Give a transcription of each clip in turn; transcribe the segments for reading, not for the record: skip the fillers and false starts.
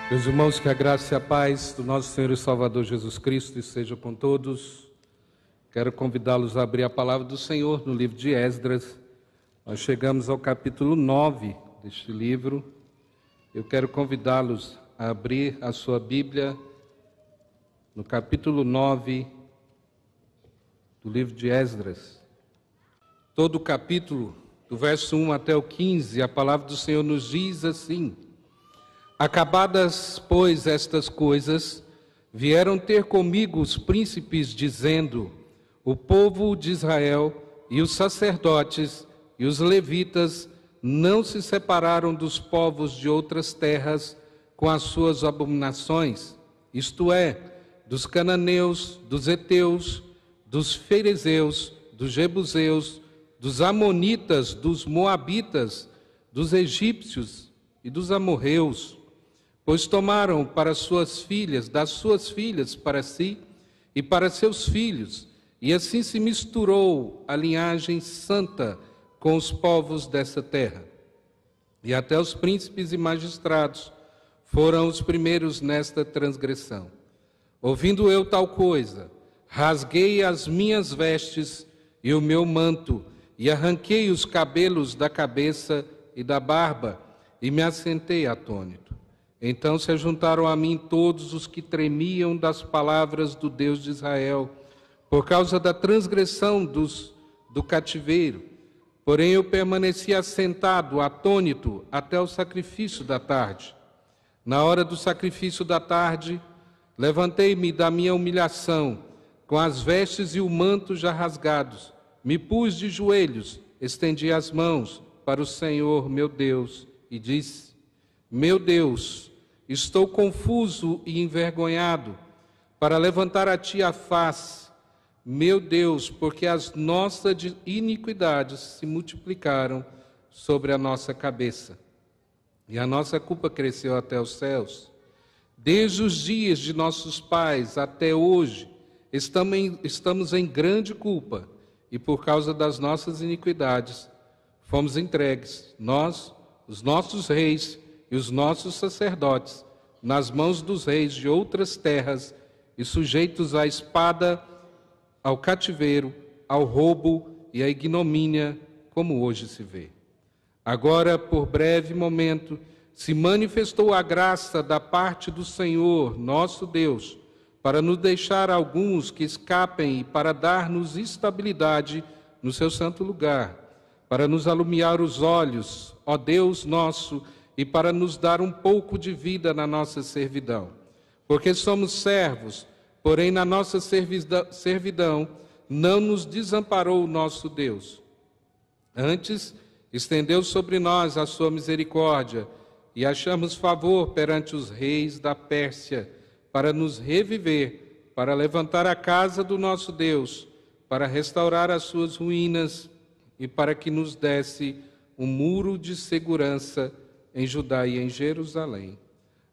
Meus irmãos, que a graça e a paz do nosso Senhor e Salvador Jesus Cristo esteja com todos. Quero convidá-los a abrir a palavra do Senhor no livro de Esdras. Nós chegamos ao capítulo 9 deste livro. Eu quero convidá-los a abrir a sua Bíblia no capítulo 9 do livro de Esdras. Todo o capítulo, do verso 1 até o 15, a palavra do Senhor nos diz assim: Acabadas, pois, estas coisas, vieram ter comigo os príncipes, dizendo: o povo de Israel e os sacerdotes e os levitas não se separaram dos povos de outras terras com as suas abominações, isto é, dos cananeus, dos heteus, dos ferezeus, dos jebuseus, dos amonitas, dos moabitas, dos egípcios e dos amorreus, pois tomaram para suas filhas, das suas filhas para si e para seus filhos, e assim se misturou a linhagem santa com os povos dessa terra. E até os príncipes e magistrados foram os primeiros nesta transgressão. Ouvindo eu tal coisa, rasguei as minhas vestes e o meu manto, e arranquei os cabelos da cabeça e da barba, e me assentei atônito. Então se ajuntaram a mim todos os que tremiam das palavras do Deus de Israel, por causa da transgressão do cativeiro. Porém eu permaneci assentado, atônito, até o sacrifício da tarde. Na hora do sacrifício da tarde, levantei-me da minha humilhação, com as vestes e o manto já rasgados, me pus de joelhos, estendi as mãos para o Senhor meu Deus, e disse: meu Deus, estou confuso e envergonhado para levantar a ti a face, meu Deus, porque as nossas iniquidades se multiplicaram sobre a nossa cabeça, e a nossa culpa cresceu até os céus. Desde os dias de nossos pais até hoje, estamos em grande culpa, e por causa das nossas iniquidades, fomos entregues, nós, os nossos reis e os nossos sacerdotes, nas mãos dos reis de outras terras, e sujeitos à espada, ao cativeiro, ao roubo e à ignomínia, como hoje se vê. Agora, por breve momento, se manifestou a graça da parte do Senhor, nosso Deus, para nos deixar alguns que escapem e para dar-nos estabilidade no seu santo lugar, para nos alumiar os olhos, ó Deus nosso, e para nos dar um pouco de vida na nossa servidão. Porque somos servos, porém na nossa servidão não nos desamparou o nosso Deus. Antes, estendeu sobre nós a sua misericórdia, e achamos favor perante os reis da Pérsia, para nos reviver, para levantar a casa do nosso Deus, para restaurar as suas ruínas, e para que nos desse um muro de segurança em Judá e em Jerusalém.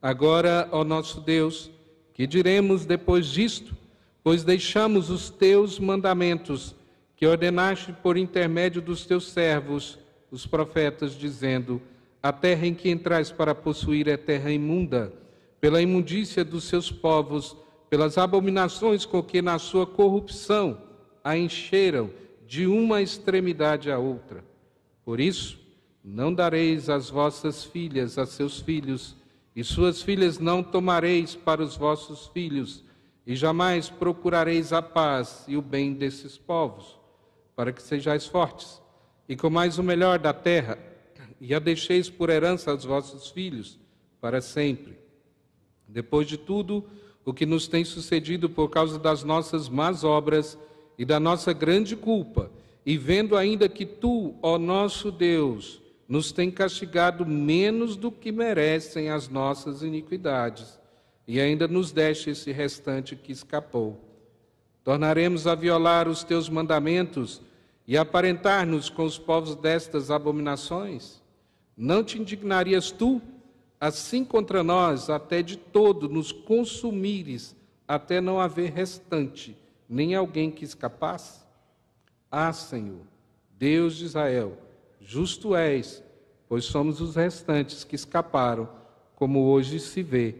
Agora, ó nosso Deus, que diremos depois disto? Pois deixamos os teus mandamentos, que ordenaste por intermédio dos teus servos, os profetas, dizendo: a terra em que entrais para possuir é terra imunda, pela imundícia dos seus povos, pelas abominações com que na sua corrupção a encheram de uma extremidade à outra. Por isso, não dareis as vossas filhas a seus filhos, e suas filhas não tomareis para os vossos filhos, e jamais procurareis a paz e o bem desses povos, para que sejais fortes, e comais o melhor da terra, e a deixeis por herança aos vossos filhos, para sempre. Depois de tudo o que nos tem sucedido por causa das nossas más obras e da nossa grande culpa, e vendo ainda que tu, ó nosso Deus, nos tem castigado menos do que merecem as nossas iniquidades, e ainda nos deste esse restante que escapou. Tornaremos a violar os teus mandamentos e aparentar-nos com os povos destas abominações? Não te indignarias tu, assim contra nós, até de todo nos consumires, até não haver restante, nem alguém que escapasse? Ah, Senhor, Deus de Israel, justo és, pois somos os restantes que escaparam, como hoje se vê.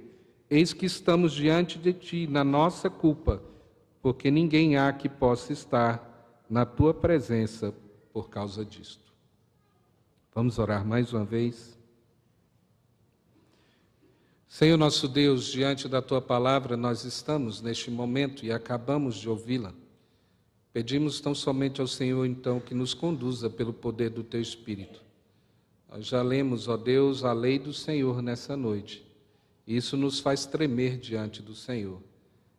Eis que estamos diante de ti, na nossa culpa, porque ninguém há que possa estar na tua presença por causa disto. Vamos orar mais uma vez? Senhor nosso Deus, diante da tua palavra nós estamos neste momento e acabamos de ouvi-la. Pedimos tão somente ao Senhor, então, que nos conduza pelo poder do teu Espírito. Nós já lemos, ó Deus, a lei do Senhor nessa noite. Isso nos faz tremer diante do Senhor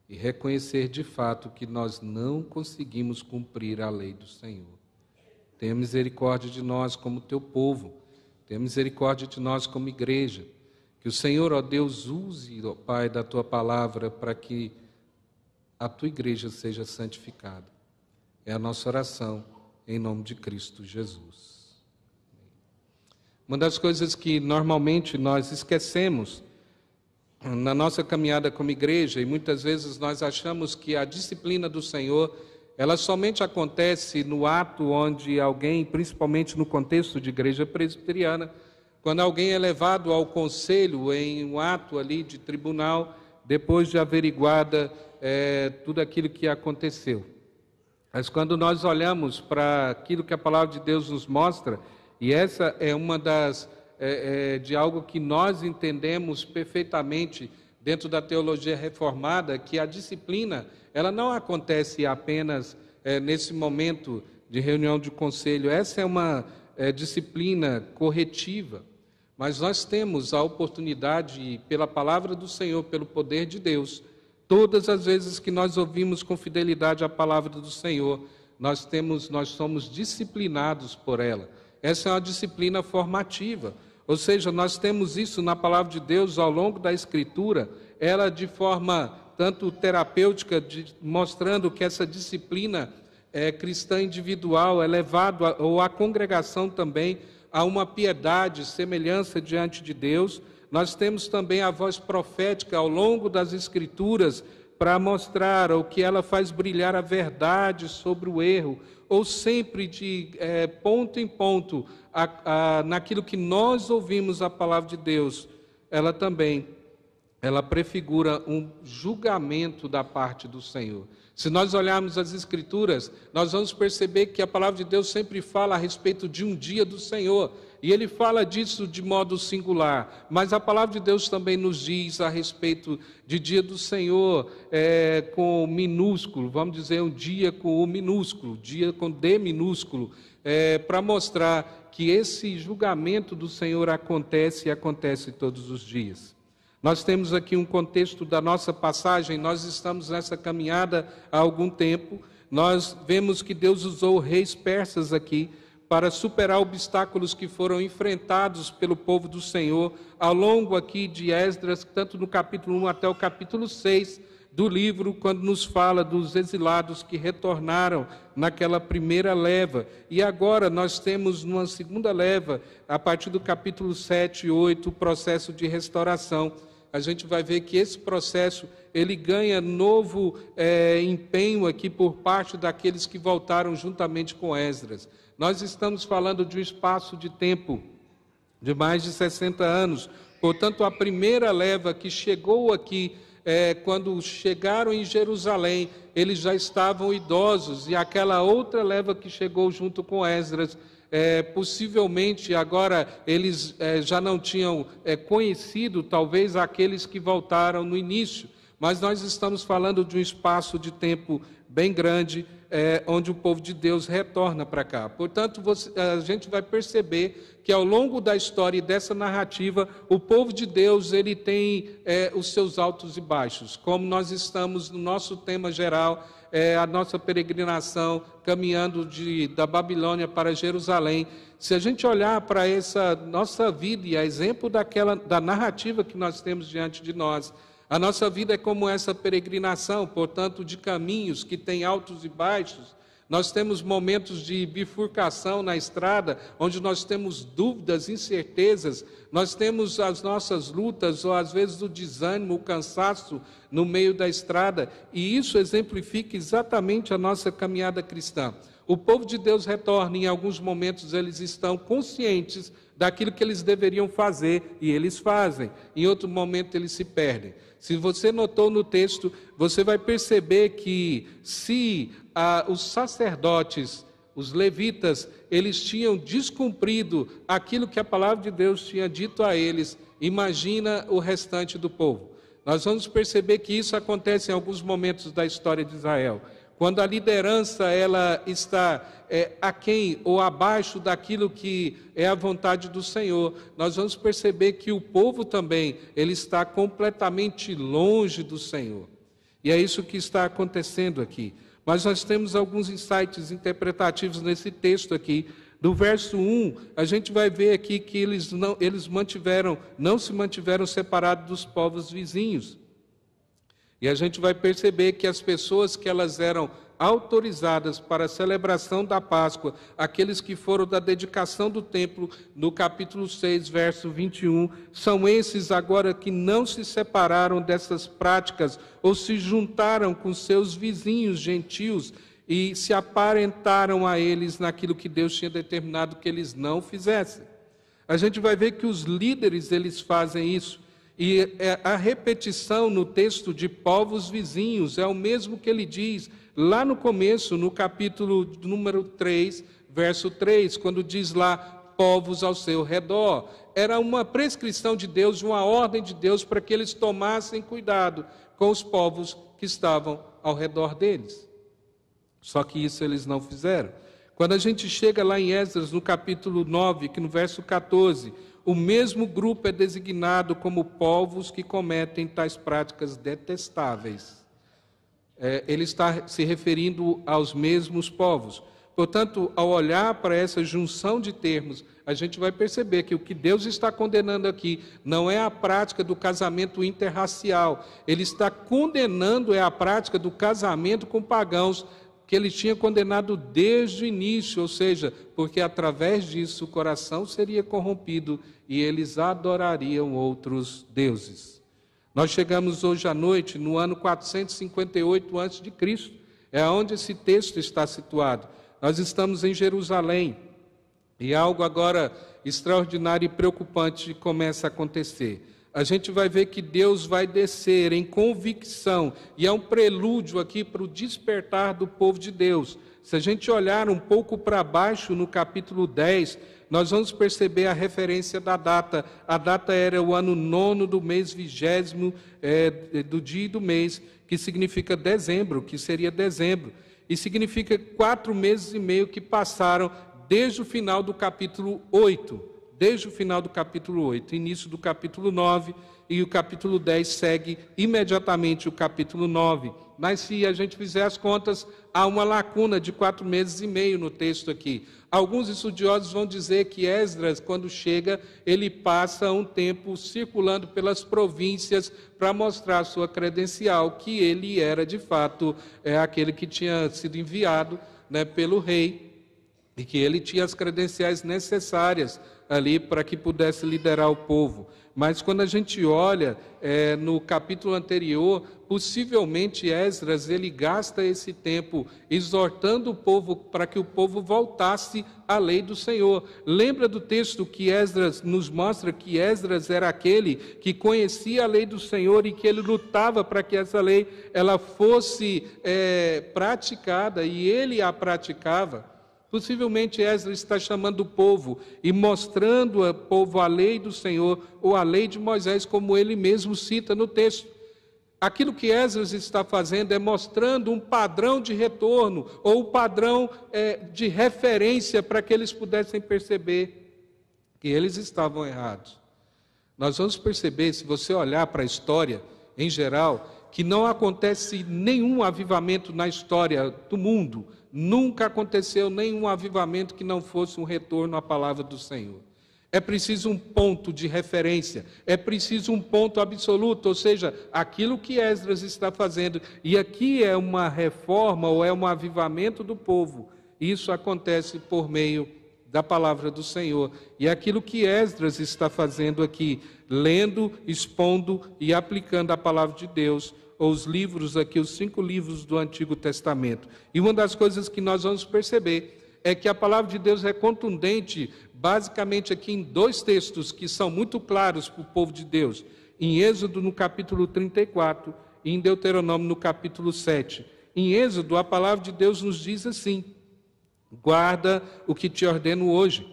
e reconhecer de fato que nós não conseguimos cumprir a lei do Senhor. Tenha misericórdia de nós como teu povo, tenha misericórdia de nós como igreja. Que o Senhor, ó Deus, use, ó Pai, da tua palavra para que a tua igreja seja santificada. É a nossa oração em nome de Cristo Jesus. Uma das coisas que normalmente nós esquecemos na nossa caminhada como igreja, e muitas vezes nós achamos que a disciplina do Senhor, ela somente acontece no ato onde alguém, principalmente no contexto de igreja presbiteriana, quando alguém é levado ao conselho em um ato ali de tribunal, depois de averiguada tudo aquilo que aconteceu. Mas quando nós olhamos para aquilo que a palavra de Deus nos mostra, e essa é uma das de algo que nós entendemos perfeitamente dentro da teologia reformada, que a disciplina, ela não acontece apenas nesse momento de reunião de conselho. Essa é uma disciplina corretiva, mas nós temos a oportunidade, pela palavra do Senhor, pelo poder de Deus, todas as vezes que nós ouvimos com fidelidade a palavra do Senhor, nós somos disciplinados por ela. Essa é uma disciplina formativa, ou seja, nós temos isso na palavra de Deus ao longo da Escritura, ela de forma tanto terapêutica, mostrando que essa disciplina cristã individual é levado, ou a congregação também, a uma piedade, semelhança diante de Deus. Nós temos também a voz profética ao longo das Escrituras para mostrar o que ela faz brilhar a verdade sobre o erro, ou sempre de ponto em ponto, naquilo que nós ouvimos a palavra de Deus, ela prefigura um julgamento da parte do Senhor. Se nós olharmos as Escrituras, nós vamos perceber que a palavra de Deus sempre fala a respeito de um dia do Senhor, e ele fala disso de modo singular, mas a palavra de Deus também nos diz a respeito de dia do Senhor com minúsculo, vamos dizer um dia com o minúsculo, dia com D minúsculo, para mostrar que esse julgamento do Senhor acontece e acontece todos os dias. Nós temos aqui um contexto da nossa passagem, nós estamos nessa caminhada há algum tempo, nós vemos que Deus usou reis persas aqui para superar obstáculos que foram enfrentados pelo povo do Senhor ao longo aqui de Esdras, tanto no capítulo 1 até o capítulo 6 do livro, quando nos fala dos exilados que retornaram naquela primeira leva. E agora nós temos numa segunda leva, a partir do capítulo 7 e 8, o processo de restauração. A gente vai ver que esse processo, ele ganha novo empenho aqui por parte daqueles que voltaram juntamente com Esdras. Nós estamos falando de um espaço de tempo de mais de 60 anos. Portanto, a primeira leva que chegou aqui, quando chegaram em Jerusalém, eles já estavam idosos. E aquela outra leva que chegou junto com Esdras, possivelmente agora eles já não tinham conhecido, talvez, aqueles que voltaram no início. Mas nós estamos falando de um espaço de tempo bem grande, onde o povo de Deus retorna para cá. Portanto, a gente vai perceber que ao longo da história e dessa narrativa, o povo de Deus ele tem os seus altos e baixos. Como nós estamos no nosso tema geral, a nossa peregrinação, caminhando da Babilônia para Jerusalém. Se a gente olhar para essa nossa vida e a exemplo da narrativa que nós temos diante de nós, a nossa vida é como essa peregrinação, portanto, de caminhos que têm altos e baixos. Nós temos momentos de bifurcação na estrada, onde nós temos dúvidas, incertezas, nós temos as nossas lutas, ou às vezes o desânimo, o cansaço no meio da estrada, e isso exemplifica exatamente a nossa caminhada cristã. O povo de Deus retorna, em alguns momentos eles estão conscientes daquilo que eles deveriam fazer e eles fazem. Em outro momento eles se perdem. Se você notou no texto, você vai perceber que se os sacerdotes, os levitas, eles tinham descumprido aquilo que a palavra de Deus tinha dito a eles, imagina o restante do povo. Nós vamos perceber que isso acontece em alguns momentos da história de Israel. Quando a liderança ela está aquém ou abaixo daquilo que é a vontade do Senhor, nós vamos perceber que o povo também ele está completamente longe do Senhor. E é isso que está acontecendo aqui. Mas nós temos alguns insights interpretativos nesse texto aqui. Do verso 1, a gente vai ver aqui que eles não se mantiveram separados dos povos vizinhos. E a gente vai perceber que as pessoas que elas eram autorizadas para a celebração da Páscoa, aqueles que foram da dedicação do templo, no capítulo 6, verso 21, são esses agora que não se separaram dessas práticas ou se juntaram com seus vizinhos gentios e se aparentaram a eles naquilo que Deus tinha determinado que eles não fizessem. A gente vai ver que os líderes eles fazem isso. E a repetição no texto de povos vizinhos é o mesmo que ele diz lá no começo, no capítulo número 3, verso 3, quando diz lá, povos ao seu redor. Era uma prescrição de Deus, uma ordem de Deus para que eles tomassem cuidado com os povos que estavam ao redor deles. Só que isso eles não fizeram. Quando a gente chega lá em Esdras, no capítulo 9, que no verso 14... o mesmo grupo é designado como povos que cometem tais práticas detestáveis. Ele está se referindo aos mesmos povos. Portanto, ao olhar para essa junção de termos, a gente vai perceber que o que Deus está condenando aqui não é a prática do casamento interracial. Ele está condenando a prática do casamento com pagãos, que ele tinha condenado desde o início, ou seja, porque através disso o coração seria corrompido e eles adorariam outros deuses. Nós chegamos hoje à noite no ano 458 a.C., é onde esse texto está situado. Nós estamos em Jerusalém e algo agora extraordinário e preocupante começa a acontecer. A gente vai ver que Deus vai descer em convicção, e é um prelúdio aqui para o despertar do povo de Deus. Se a gente olhar um pouco para baixo no capítulo 10, nós vamos perceber a referência da data. A data era o ano 9 do mês 20º, do dia e do mês, que significa dezembro, que seria dezembro. E significa 4 meses e meio que passaram desde o final do capítulo 8. Desde o final do capítulo 8, início do capítulo 9, e o capítulo 10 segue imediatamente o capítulo 9. Mas se a gente fizer as contas, há uma lacuna de 4 meses e meio no texto aqui. Alguns estudiosos vão dizer que Esdras, quando chega, ele passa um tempo circulando pelas províncias para mostrar sua credencial, que ele era de fato aquele que tinha sido enviado pelo rei, e que ele tinha as credenciais necessárias ali para que pudesse liderar o povo. Mas quando a gente olha no capítulo anterior, possivelmente Esdras ele gasta esse tempo exortando o povo para que o povo voltasse à lei do Senhor. Lembra do texto que Esdras nos mostra que Esdras era aquele que conhecia a lei do Senhor e que ele lutava para que essa lei ela fosse praticada, e ele a praticava. Possivelmente Esdras está chamando o povo e mostrando ao povo a lei do Senhor, ou a lei de Moisés, como ele mesmo cita no texto. Aquilo que Esdras está fazendo é mostrando um padrão de retorno, ou um padrão de referência para que eles pudessem perceber que eles estavam errados. Nós vamos perceber, se você olhar para a história em geral, que não acontece nenhum avivamento na história do mundo. Nunca aconteceu nenhum avivamento que não fosse um retorno à palavra do Senhor. É preciso um ponto de referência, é preciso um ponto absoluto, ou seja, aquilo que Esdras está fazendo, e aqui é uma reforma ou é um avivamento do povo, isso acontece por meio da palavra do Senhor. E é aquilo que Esdras está fazendo aqui, lendo, expondo e aplicando a palavra de Deus, ou os livros aqui, os 5 livros do Antigo Testamento. E uma das coisas que nós vamos perceber é que a palavra de Deus é contundente, basicamente aqui em 2 textos que são muito claros para o povo de Deus. Em Êxodo, no capítulo 34, e em Deuteronômio, no capítulo 7. Em Êxodo, a palavra de Deus nos diz assim: guarda o que te ordeno hoje.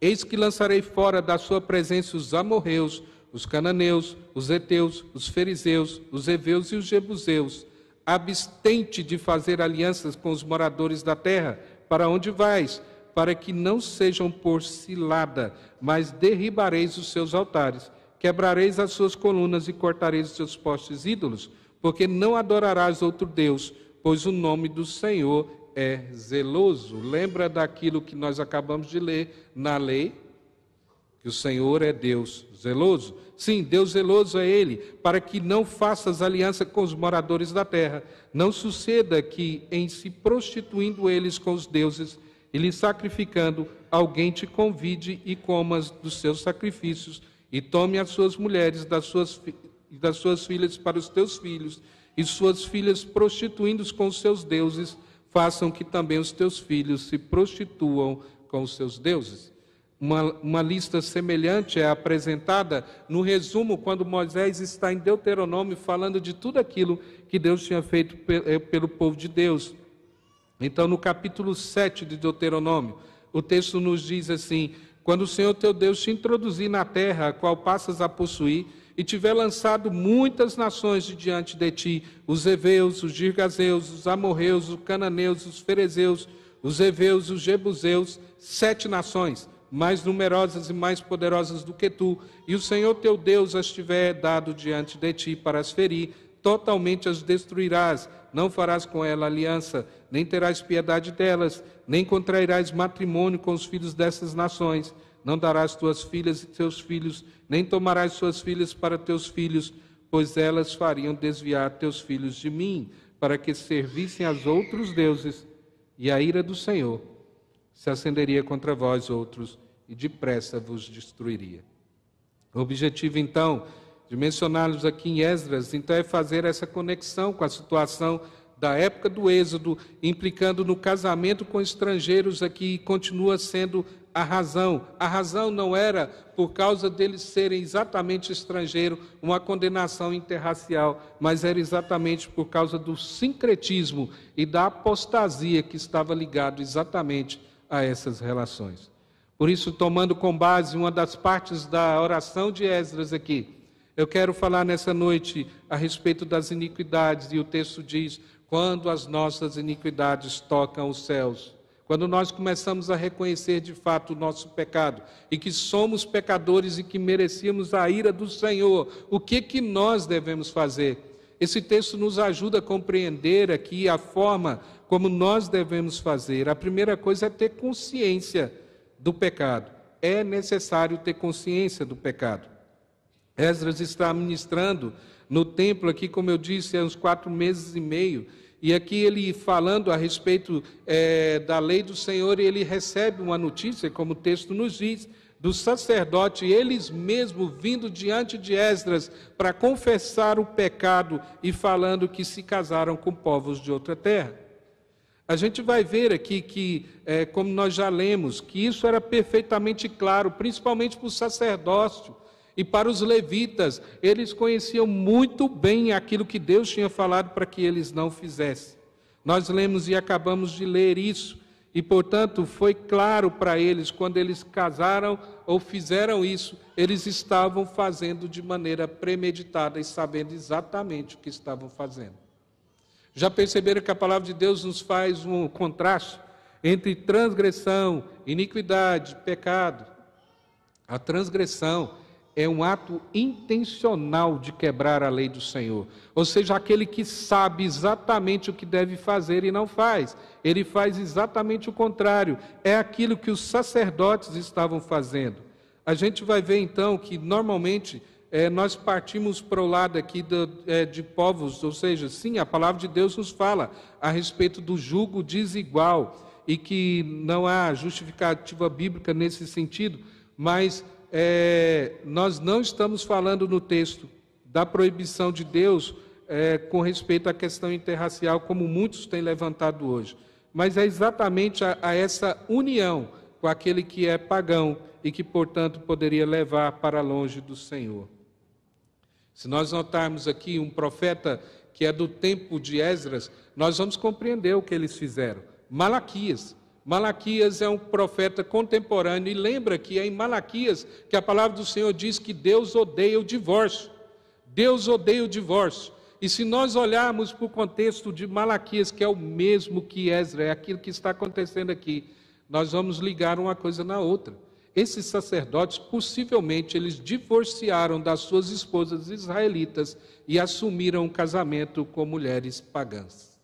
Eis que lançarei fora da sua presença os amorreus, os cananeus, os heteus, os fariseus, os heveus e os jebuseus. Abstente de fazer alianças com os moradores da terra, para onde vais, para que não sejam por cilada, mas derribareis os seus altares, quebrareis as suas colunas e cortareis os seus postes ídolos, porque não adorarás outro Deus, pois o nome do Senhor é zeloso. Lembra daquilo que nós acabamos de ler na lei? Que o Senhor é Deus zeloso. Sim, Deus zeloso é Ele, para que não faças aliança com os moradores da terra. Não suceda que, em se prostituindo eles com os deuses e lhes sacrificando, alguém te convide e comas dos seus sacrifícios, e tome as suas mulheres das suas filhas para os teus filhos, e suas filhas, prostituindo-os com os seus deuses, façam que também os teus filhos se prostituam com os seus deuses. Uma lista semelhante é apresentada no resumo quando Moisés está em Deuteronômio falando de tudo aquilo que Deus tinha feito pelo povo de Deus. Então, no capítulo 7 de Deuteronômio, o texto nos diz assim: quando o Senhor teu Deus te introduzir na terra, a qual passas a possuir, e tiver lançado muitas nações de diante de ti, os heveus, os girgazeus, os amorreus, os cananeus, os ferezeus, os heveus, os jebuseus, 7 nações, mais numerosas e mais poderosas do que tu, e o Senhor teu Deus as tiver dado diante de ti para as ferir, totalmente as destruirás, não farás com ela aliança, nem terás piedade delas, nem contrairás matrimônio com os filhos dessas nações, não darás tuas filhas e teus filhos, nem tomarás suas filhas para teus filhos, pois elas fariam desviar teus filhos de mim, para que servissem aos outros deuses, e a ira do Senhor se acenderia contra vós outros, e depressa vos destruiria. O objetivo, então, de mencioná-los aqui em Esdras, então, é fazer essa conexão com a situação da época do Êxodo, implicando no casamento com estrangeiros aqui, continua sendo a razão. A razão não era por causa deles serem exatamente estrangeiros, uma condenação interracial, mas era exatamente por causa do sincretismo e da apostasia que estava ligado exatamente a essas relações. Por isso, tomando com base uma das partes da oração de Esdras aqui, eu quero falar nessa noite a respeito das iniquidades, e o texto diz: quando as nossas iniquidades tocam os céus, quando nós começamos a reconhecer de fato o nosso pecado, e que somos pecadores e que merecíamos a ira do Senhor, o que nós devemos fazer? Esse texto nos ajuda a compreender aqui a forma como nós devemos fazer. A primeira coisa é ter consciência do pecado. É necessário ter consciência do pecado. Esdras está ministrando no templo aqui, como eu disse, há uns 4 meses e meio, e aqui ele falando a respeito da lei do Senhor, e ele recebe uma notícia, como o texto nos diz, do sacerdote, eles mesmos vindo diante de Esdras para confessar o pecado e falando que se casaram com povos de outra terra. A gente vai ver aqui que, como nós já lemos, que isso era perfeitamente claro, principalmente para o sacerdócio e para os levitas. Eles conheciam muito bem aquilo que Deus tinha falado para que eles não fizessem. Nós lemos e acabamos de ler isso, e, portanto, foi claro para eles, quando eles casaram ou fizeram isso, eles estavam fazendo de maneira premeditada e sabendo exatamente o que estavam fazendo. Já perceberam que a palavra de Deus nos faz um contraste entre transgressão, iniquidade, pecado? A transgressão é um ato intencional de quebrar a lei do Senhor. Ou seja, aquele que sabe exatamente o que deve fazer e não faz. Ele faz exatamente o contrário. É aquilo que os sacerdotes estavam fazendo. A gente vai ver então que normalmente nós partimos para o lado aqui de povos, ou seja, sim, a palavra de Deus nos fala a respeito do jugo desigual e que não há justificativa bíblica nesse sentido, mas nós não estamos falando no texto da proibição de Deus com respeito à questão interracial, como muitos têm levantado hoje. Mas é exatamente a essa união com aquele que é pagão e que, portanto, poderia levar para longe do Senhor. Se nós notarmos aqui um profeta que é do tempo de Esdras, nós vamos compreender o que eles fizeram. Malaquias. Malaquias é um profeta contemporâneo, e lembra que é em Malaquias que a palavra do Senhor diz que Deus odeia o divórcio. Deus odeia o divórcio. E se nós olharmos para o contexto de Malaquias, que é o mesmo que Esdras, é aquilo que está acontecendo aqui, nós vamos ligar uma coisa na outra. Esses sacerdotes, possivelmente, eles divorciaram das suas esposas israelitas e assumiram um casamento com mulheres pagãs.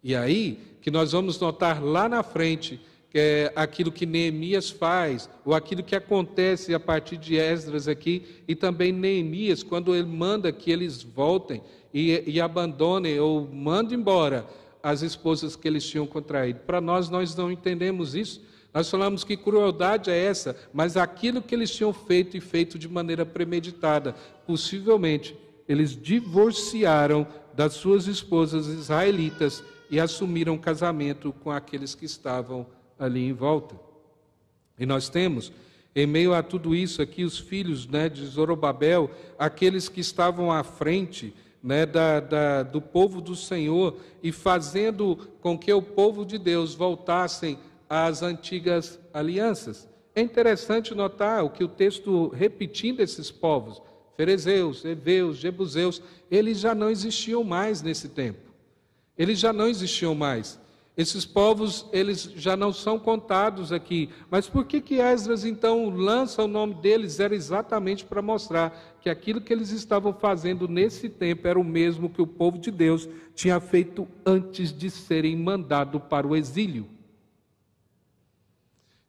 E aí que nós vamos notar lá na frente que é aquilo que Neemias faz, ou aquilo que acontece a partir de Esdras aqui, e também Neemias, quando ele manda que eles voltem e abandonem, ou mandem embora as esposas que eles tinham contraído. Para nós não entendemos isso. Nós falamos que crueldade é essa, mas aquilo que eles tinham feito, e feito de maneira premeditada, possivelmente eles divorciaram das suas esposas israelitas e assumiram casamento com aqueles que estavam ali em volta. E nós temos, em meio a tudo isso aqui, os filhos, de Zorobabel, aqueles que estavam à frente, do povo do Senhor, e fazendo com que o povo de Deus voltassem às antigas alianças. É interessante notar o que o texto, repetindo esses povos, ferezeus, heveus, jebuseus, eles já não existiam mais nesse tempo. Eles já não existiam mais. Esses povos, eles já não são contados aqui. Mas por que Esdras, então, lança o nome deles? Era exatamente para mostrar que aquilo que eles estavam fazendo nesse tempo era o mesmo que o povo de Deus tinha feito antes de serem mandados para o exílio.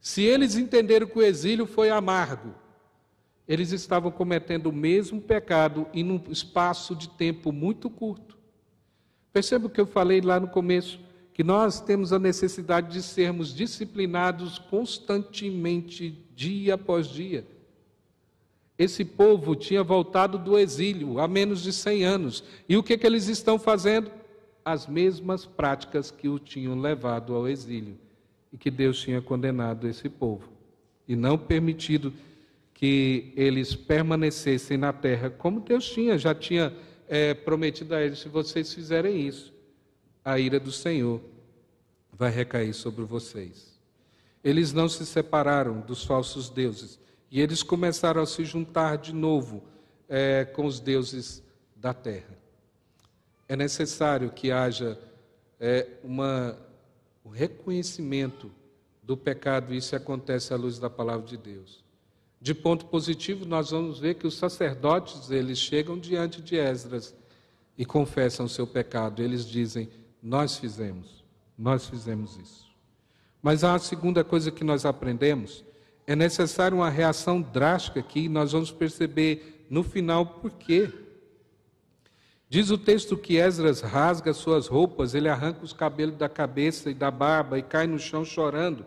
Se eles entenderam que o exílio foi amargo, eles estavam cometendo o mesmo pecado em um espaço de tempo muito curto. Perceba o que eu falei lá no começo, que nós temos a necessidade de sermos disciplinados constantemente, dia após dia. Esse povo tinha voltado do exílio há menos de 100 anos. E o que eles estão fazendo? As mesmas práticas que o tinham levado ao exílio. E que Deus tinha condenado esse povo. E não permitido que eles permanecessem na terra, como Deus já tinha prometido a eles: se vocês fizerem isso, a ira do Senhor vai recair sobre vocês. Eles não se separaram dos falsos deuses, e eles começaram a se juntar de novo com os deuses da terra. É necessário que haja o reconhecimento do pecado, e isso acontece à luz da palavra de Deus. De ponto positivo, nós vamos ver que os sacerdotes, eles chegam diante de Esdras e confessam o seu pecado. Eles dizem: nós fizemos isso. Mas há uma segunda coisa que nós aprendemos: é necessário uma reação drástica aqui, e nós vamos perceber no final por quê. Diz o texto que Esdras rasga suas roupas, ele arranca os cabelos da cabeça e da barba e cai no chão chorando.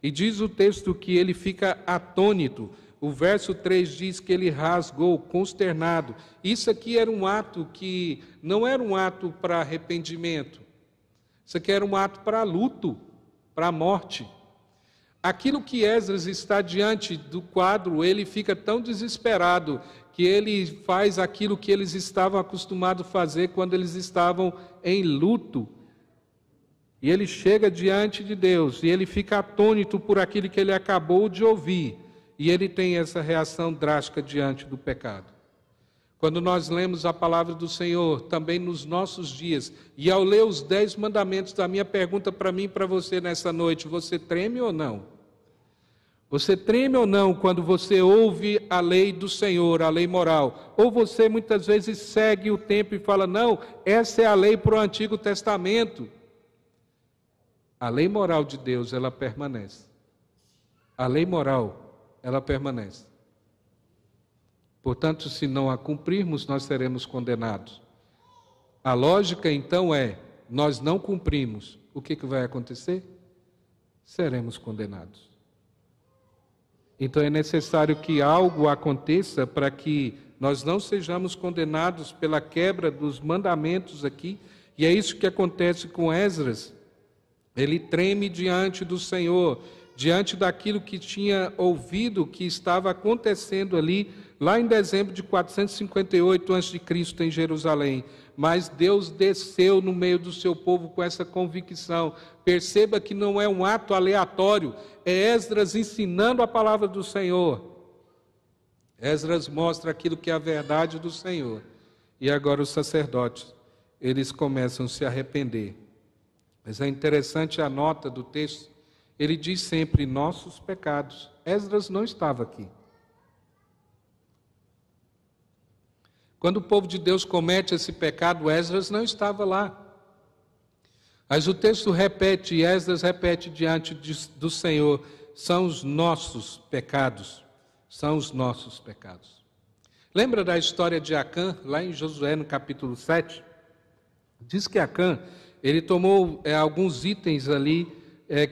E diz o texto que ele fica atônito. O verso 3 diz que ele rasgou, consternado. Isso aqui era um ato que não era um ato para arrependimento. Isso aqui era um ato para luto, para morte. Aquilo que Esdras está diante do quadro, ele fica tão desesperado que ele faz aquilo que eles estavam acostumados a fazer quando eles estavam em luto. E ele chega diante de Deus, e ele fica atônito por aquilo que ele acabou de ouvir. E ele tem essa reação drástica diante do pecado. Quando nós lemos a palavra do Senhor, também nos nossos dias, e ao ler os 10 mandamentos, a minha pergunta para mim e para você nessa noite: você treme ou não? Você treme ou não quando você ouve a lei do Senhor, a lei moral? Ou você muitas vezes segue o tempo e fala: não, essa é a lei para o Antigo Testamento. A lei moral de Deus, ela permanece. A lei moral, ela permanece. Portanto, se não a cumprirmos, nós seremos condenados. A lógica, então, nós não cumprimos. O que vai acontecer? Seremos condenados. Então é necessário que algo aconteça para que nós não sejamos condenados pela quebra dos mandamentos aqui. E é isso que acontece com Esdras. Ele treme diante do Senhor, diante daquilo que tinha ouvido que estava acontecendo ali, lá em dezembro de 458 a.C. em Jerusalém. Mas Deus desceu no meio do seu povo com essa convicção. Perceba que não é um ato aleatório, é Esdras ensinando a palavra do Senhor. Esdras mostra aquilo que é a verdade do Senhor. E agora os sacerdotes, eles começam a se arrepender. Mas é interessante a nota do texto, ele diz sempre nossos pecados. Esdras não estava aqui. Quando o povo de Deus comete esse pecado, Esdras não estava lá. Mas o texto repete, Esdras repete diante do Senhor, são os nossos pecados, são os nossos pecados. Lembra da história de Acã, lá em Josué, no capítulo 7? Diz que Acã, ele tomou alguns itens ali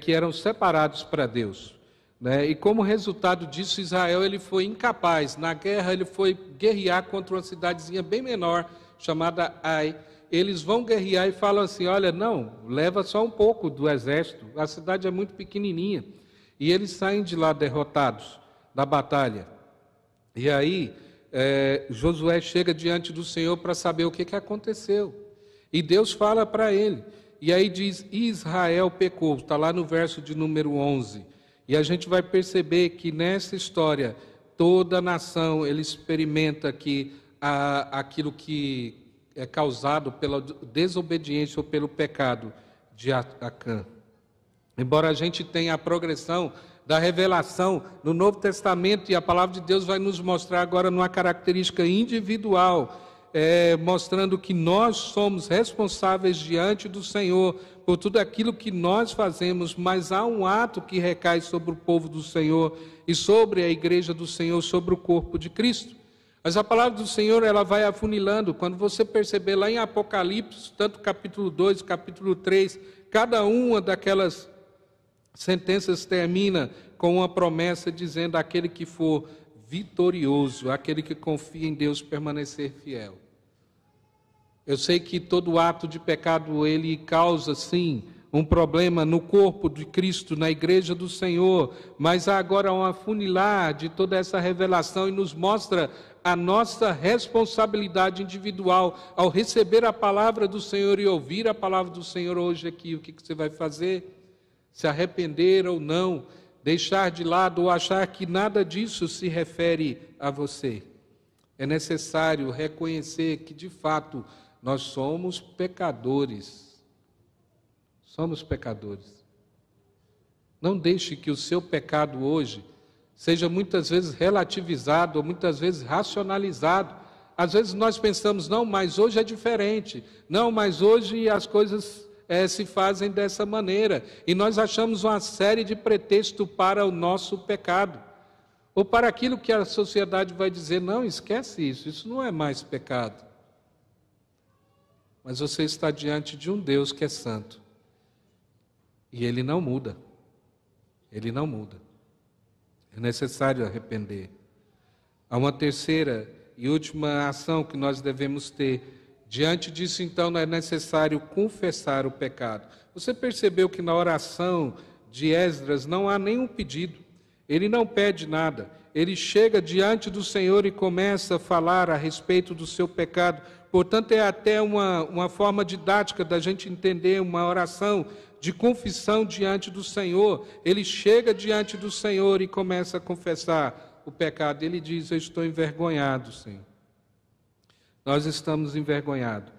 que eram separados para Deus. E como resultado disso, Israel ele foi incapaz. Na guerra, ele foi guerrear contra uma cidadezinha bem menor, chamada Ai. Eles vão guerrear e falam assim, olha, não, leva só um pouco do exército, a cidade é muito pequenininha. E eles saem de lá derrotados da batalha. E aí, Josué chega diante do Senhor para saber o que aconteceu. E Deus fala para ele. E aí diz, Israel pecou, está lá no verso de número 11. E a gente vai perceber que nessa história, toda a nação, ele experimenta que aquilo que é causado pela desobediência ou pelo pecado de Acã. Embora a gente tenha a progressão da revelação no Novo Testamento, e a palavra de Deus vai nos mostrar agora numa característica individual, mostrando que nós somos responsáveis diante do Senhor por tudo aquilo que nós fazemos, mas há um ato que recai sobre o povo do Senhor e sobre a igreja do Senhor, sobre o corpo de Cristo. Mas a palavra do Senhor, ela vai afunilando. Quando você perceber lá em Apocalipse, tanto capítulo 2, capítulo 3, cada uma daquelas sentenças termina com uma promessa dizendo aquele que for vitorioso, aquele que confia em Deus permanecer fiel. Eu sei que todo ato de pecado, ele causa, sim, um problema no corpo de Cristo, na igreja do Senhor, mas há agora um afunilar de toda essa revelação e nos mostra a nossa responsabilidade individual ao receber a palavra do Senhor e ouvir a palavra do Senhor hoje aqui. O que você vai fazer? Se arrepender ou não, deixar de lado ou achar que nada disso se refere a você. É necessário reconhecer que, de fato, nós somos pecadores. Somos pecadores. Não deixe que o seu pecado hoje seja muitas vezes relativizado ou muitas vezes racionalizado. Às vezes nós pensamos, não, mas hoje é diferente. Não, mas hoje as coisas se fazem dessa maneira. E nós achamos uma série de pretextos para o nosso pecado. Ou para aquilo que a sociedade vai dizer, não, esquece isso não é mais pecado. Mas você está diante de um Deus que é santo. E Ele não muda. Ele não muda. É necessário arrepender. Há uma terceira e última ação que nós devemos ter. Diante disso, então, é necessário confessar o pecado. Você percebeu que na oração de Esdras não há nenhum pedido. Ele não pede nada. Ele chega diante do Senhor e começa a falar a respeito do seu pecado. Portanto, é até uma forma didática da gente entender uma oração de confissão diante do Senhor. Ele chega diante do Senhor e começa a confessar o pecado. Ele diz, eu estou envergonhado, Senhor. Nós estamos envergonhados.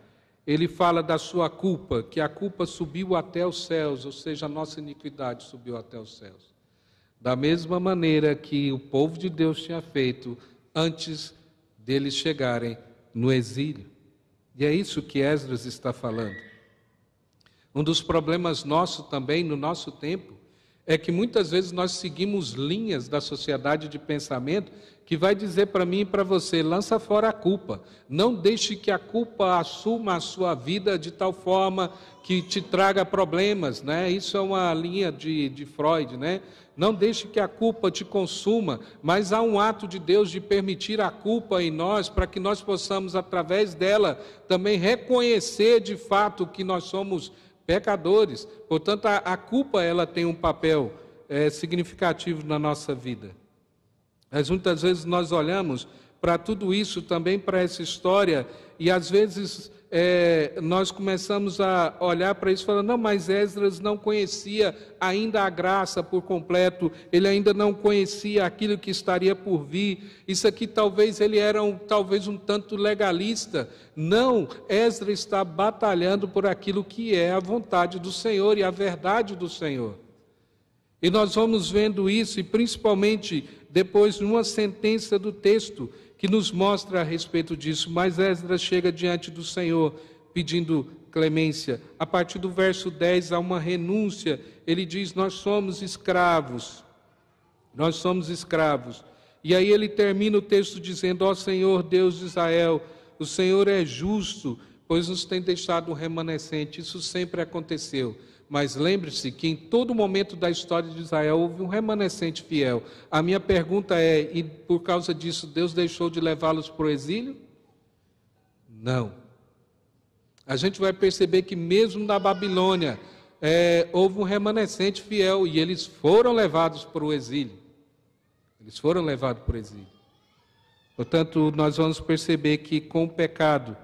Ele fala da sua culpa, que a culpa subiu até os céus, ou seja, a nossa iniquidade subiu até os céus. Da mesma maneira que o povo de Deus tinha feito antes deles chegarem no exílio. E é isso que Esdras está falando. Um dos problemas nossos também, no nosso tempo, é que muitas vezes nós seguimos linhas da sociedade de pensamento que vai dizer para mim e para você: lança fora a culpa, não deixe que a culpa assuma a sua vida de tal forma que te traga problemas, né? Isso é uma linha de Freud, né? Não deixe que a culpa te consuma, mas há um ato de Deus de permitir a culpa em nós, para que nós possamos, através dela, também reconhecer de fato que nós somos pecadores. Portanto, a culpa ela tem um papel significativo na nossa vida. Mas muitas vezes nós olhamos para tudo isso, também para essa história, e às vezes nós começamos a olhar para isso e falar: não, mas Esdras não conhecia ainda a graça por completo, ele ainda não conhecia aquilo que estaria por vir, isso aqui talvez ele era talvez um tanto legalista. Não, Esdras está batalhando por aquilo que é a vontade do Senhor e a verdade do Senhor. E nós vamos vendo isso, e principalmente depois de uma sentença do texto que nos mostra a respeito disso. Mas Esdras chega diante do Senhor pedindo clemência. A partir do verso 10 há uma renúncia. Ele diz: nós somos escravos. Nós somos escravos. E aí ele termina o texto dizendo: ó Senhor, Deus de Israel, o Senhor é justo, pois nos tem deixado um remanescente. Isso sempre aconteceu. Mas lembre-se que em todo momento da história de Israel houve um remanescente fiel. A minha pergunta é: e por causa disso Deus deixou de levá-los para o exílio? Não. A gente vai perceber que mesmo na Babilônia houve um remanescente fiel e eles foram levados para o exílio. Eles foram levados para o exílio. Portanto, nós vamos perceber que com o pecado,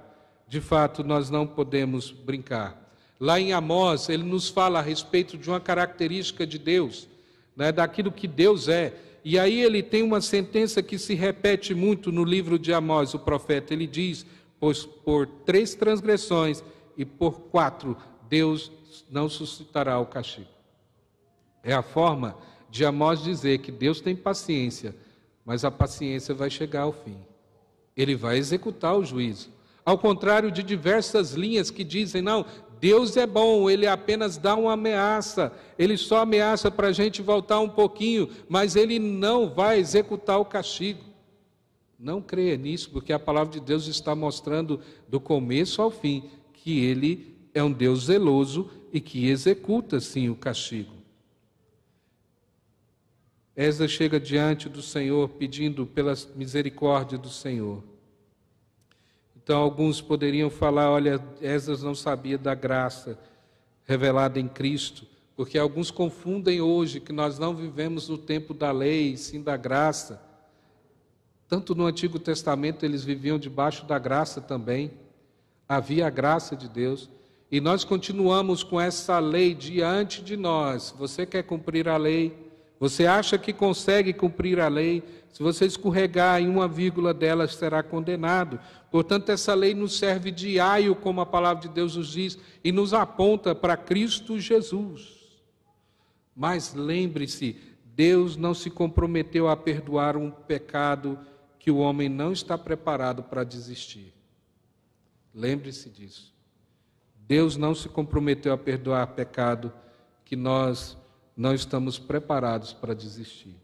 de fato, nós não podemos brincar. Lá em Amós, ele nos fala a respeito de uma característica de Deus, né, daquilo que Deus é. E aí ele tem uma sentença que se repete muito no livro de Amós, o profeta. Ele diz: pois por 3 transgressões e por 4 Deus não suscitará o castigo. É a forma de Amós dizer que Deus tem paciência, mas a paciência vai chegar ao fim. Ele vai executar o juízo. Ao contrário de diversas linhas que dizem: não, Deus é bom, Ele apenas dá uma ameaça, Ele só ameaça para a gente voltar um pouquinho, mas Ele não vai executar o castigo. Não creia nisso, porque a palavra de Deus está mostrando do começo ao fim que Ele é um Deus zeloso e que executa sim o castigo. Esdras chega diante do Senhor pedindo pela misericórdia do Senhor. Então alguns poderiam falar: olha, Esdras não sabia da graça revelada em Cristo, porque alguns confundem hoje que nós não vivemos no tempo da lei, sim da graça. Tanto no Antigo Testamento eles viviam debaixo da graça também, havia a graça de Deus, e nós continuamos com essa lei diante de nós. Você quer cumprir a lei? Você acha que consegue cumprir a lei? Se você escorregar em uma vírgula dela, será condenado. Portanto, essa lei nos serve de aio, como a palavra de Deus nos diz, e nos aponta para Cristo Jesus. Mas lembre-se, Deus não se comprometeu a perdoar um pecado que o homem não está preparado para desistir. Lembre-se disso. Deus não se comprometeu a perdoar pecado que nós não estamos preparados para desistir.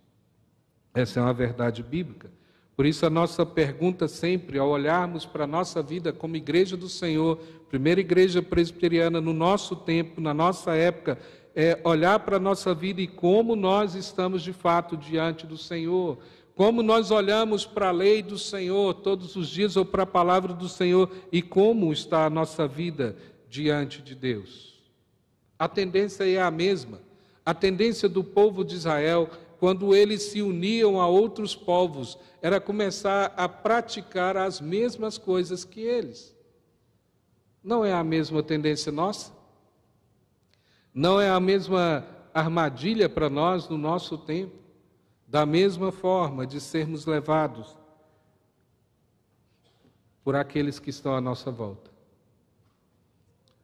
Essa é uma verdade bíblica. Por isso a nossa pergunta sempre, ao olharmos para a nossa vida como igreja do Senhor, primeira igreja presbiteriana no nosso tempo, na nossa época, é olhar para a nossa vida e como nós estamos de fato diante do Senhor. Como nós olhamos para a lei do Senhor todos os dias ou para a palavra do Senhor e como está a nossa vida diante de Deus. A tendência é a mesma. A tendência do povo de Israel, quando eles se uniam a outros povos, era começar a praticar as mesmas coisas que eles. Não é a mesma tendência nossa? Não é a mesma armadilha para nós no nosso tempo? Da mesma forma de sermos levados por aqueles que estão à nossa volta.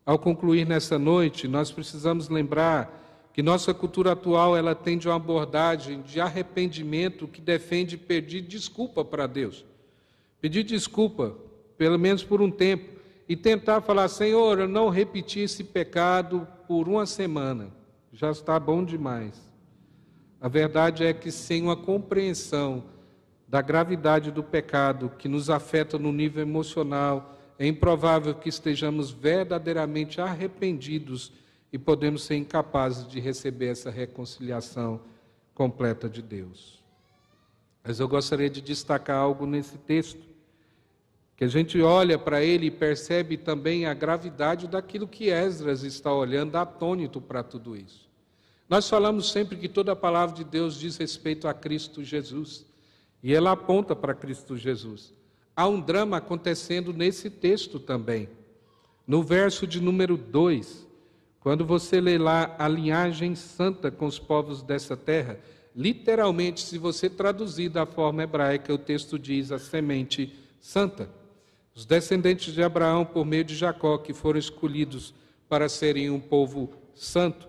Ao concluir nessa noite, nós precisamos lembrar que nossa cultura atual ela tende a uma abordagem de arrependimento que defende pedir desculpa para Deus. Pedir desculpa, pelo menos por um tempo, e tentar falar: Senhor, eu não repeti esse pecado por uma semana, já está bom demais. A verdade é que sem uma compreensão da gravidade do pecado que nos afeta no nível emocional, é improvável que estejamos verdadeiramente arrependidos e podemos ser incapazes de receber essa reconciliação completa de Deus. Mas eu gostaria de destacar algo nesse texto, que a gente olha para ele e percebe também a gravidade daquilo que Esdras está olhando, atônito para tudo isso. Nós falamos sempre que toda a palavra de Deus diz respeito a Cristo Jesus, e ela aponta para Cristo Jesus. Há um drama acontecendo nesse texto também. No verso de número 2, quando você lê lá a linhagem santa com os povos dessa terra, literalmente, se você traduzir da forma hebraica, o texto diz a semente santa. Os descendentes de Abraão, por meio de Jacó, que foram escolhidos para serem um povo santo.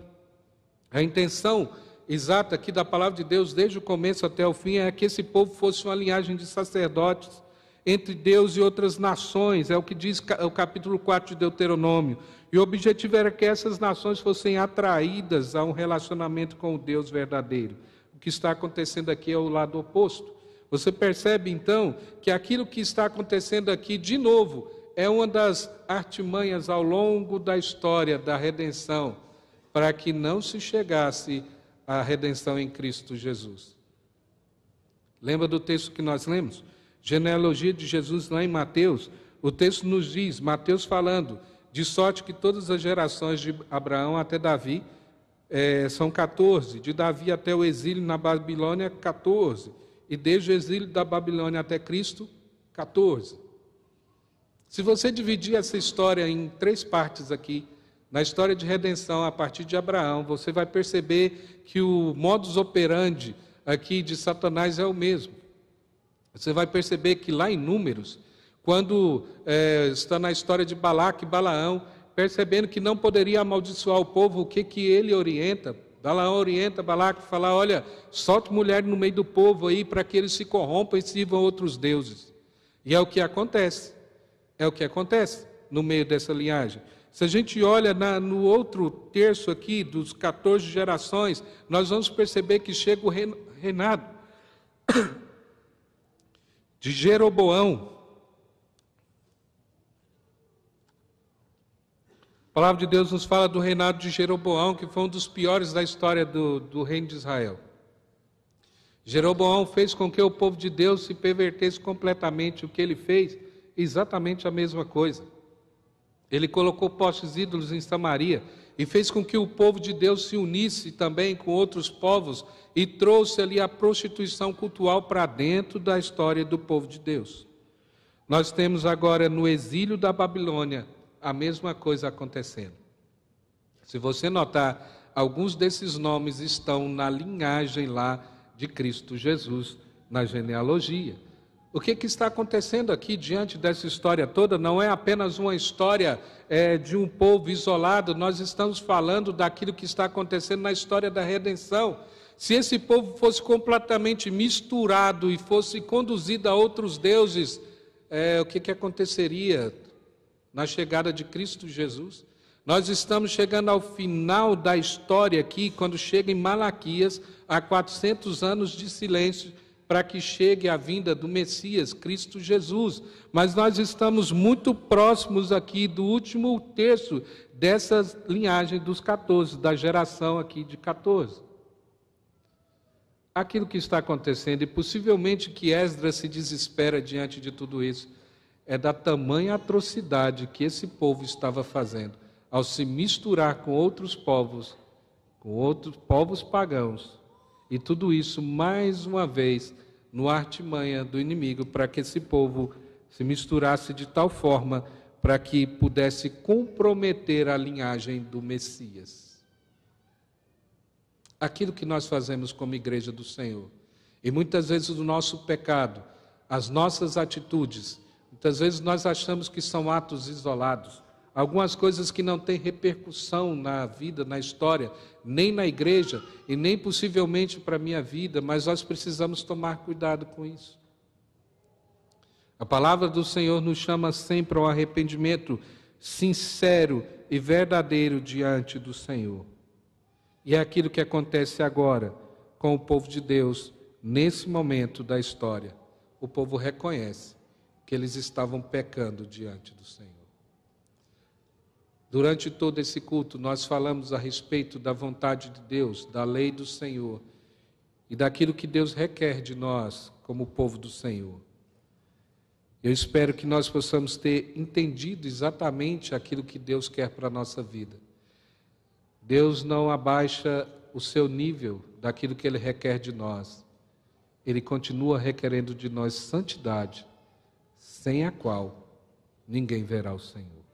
A intenção exata aqui da palavra de Deus, desde o começo até o fim, é que esse povo fosse uma linhagem de sacerdotes entre Deus e outras nações, é o que diz o capítulo 4 de Deuteronômio. E o objetivo era que essas nações fossem atraídas a um relacionamento com o Deus verdadeiro. O que está acontecendo aqui é o lado oposto. Você percebe, então, que aquilo que está acontecendo aqui, de novo, é uma das artimanhas ao longo da história da redenção, para que não se chegasse à redenção em Cristo Jesus. Lembra do texto que nós lemos? Genealogia de Jesus lá em Mateus. O texto nos diz, Mateus falando, de sorte que todas as gerações de Abraão até Davi são 14, de Davi até o exílio na Babilônia, 14, e desde o exílio da Babilônia até Cristo, 14. Se você dividir essa história em 3 partes aqui, na história de redenção a partir de Abraão, você vai perceber que o modus operandi aqui de Satanás é o mesmo. Você vai perceber que lá em Números, quando está na história de Balaque e Balaão, percebendo que não poderia amaldiçoar o povo, o que ele orienta? Balaão orienta Balaque a falar, olha, solte mulher no meio do povo aí para que eles se corrompam e sirvam outros deuses. E é o que acontece. É o que acontece no meio dessa linhagem. Se a gente olha no outro terço aqui, dos 14 gerações, nós vamos perceber que chega o reinado de Jeroboão. A palavra de Deus nos fala do reinado de Jeroboão, que foi um dos piores da história do reino de Israel. Jeroboão fez com que o povo de Deus se pervertesse completamente. O que ele fez? Exatamente a mesma coisa. Ele colocou postes ídolos em Samaria e fez com que o povo de Deus se unisse também com outros povos e trouxe ali a prostituição cultural para dentro da história do povo de Deus. Nós temos agora no exílio da Babilônia a mesma coisa acontecendo. Se você notar, alguns desses nomes estão na linhagem lá de Cristo Jesus, na genealogia. O que está acontecendo aqui diante dessa história toda não é apenas uma história de um povo isolado, nós estamos falando daquilo que está acontecendo na história da redenção. Se esse povo fosse completamente misturado e fosse conduzido a outros deuses, o que aconteceria na chegada de Cristo Jesus? Nós estamos chegando ao final da história aqui, quando chega em Malaquias, há 400 anos de silêncio, para que chegue a vinda do Messias, Cristo Jesus. Mas nós estamos muito próximos aqui do último terço dessa linhagem dos 14, da geração aqui de 14. Aquilo que está acontecendo, e possivelmente que Esdras se desespera diante de tudo isso, é da tamanha atrocidade que esse povo estava fazendo, ao se misturar com outros povos pagãos. E tudo isso, mais uma vez, no artimanha do inimigo, para que esse povo se misturasse de tal forma para que pudesse comprometer a linhagem do Messias. Aquilo que nós fazemos como igreja do Senhor, e muitas vezes o nosso pecado, as nossas atitudes, muitas vezes nós achamos que são atos isolados, algumas coisas que não têm repercussão na vida, na história, nem na igreja e nem possivelmente para a minha vida, mas nós precisamos tomar cuidado com isso. A palavra do Senhor nos chama sempre ao arrependimento sincero e verdadeiro diante do Senhor. E é aquilo que acontece agora. com o povo de Deus, nesse momento da história, o povo reconhece que eles estavam pecando diante do Senhor. Durante todo esse culto, nós falamos a respeito da vontade de Deus, da lei do Senhor e daquilo que Deus requer de nós como povo do Senhor. Eu espero que nós possamos ter entendido exatamente aquilo que Deus quer para a nossa vida. Deus não abaixa o seu nível daquilo que Ele requer de nós. Ele continua requerendo de nós santidade, sem a qual ninguém verá o Senhor.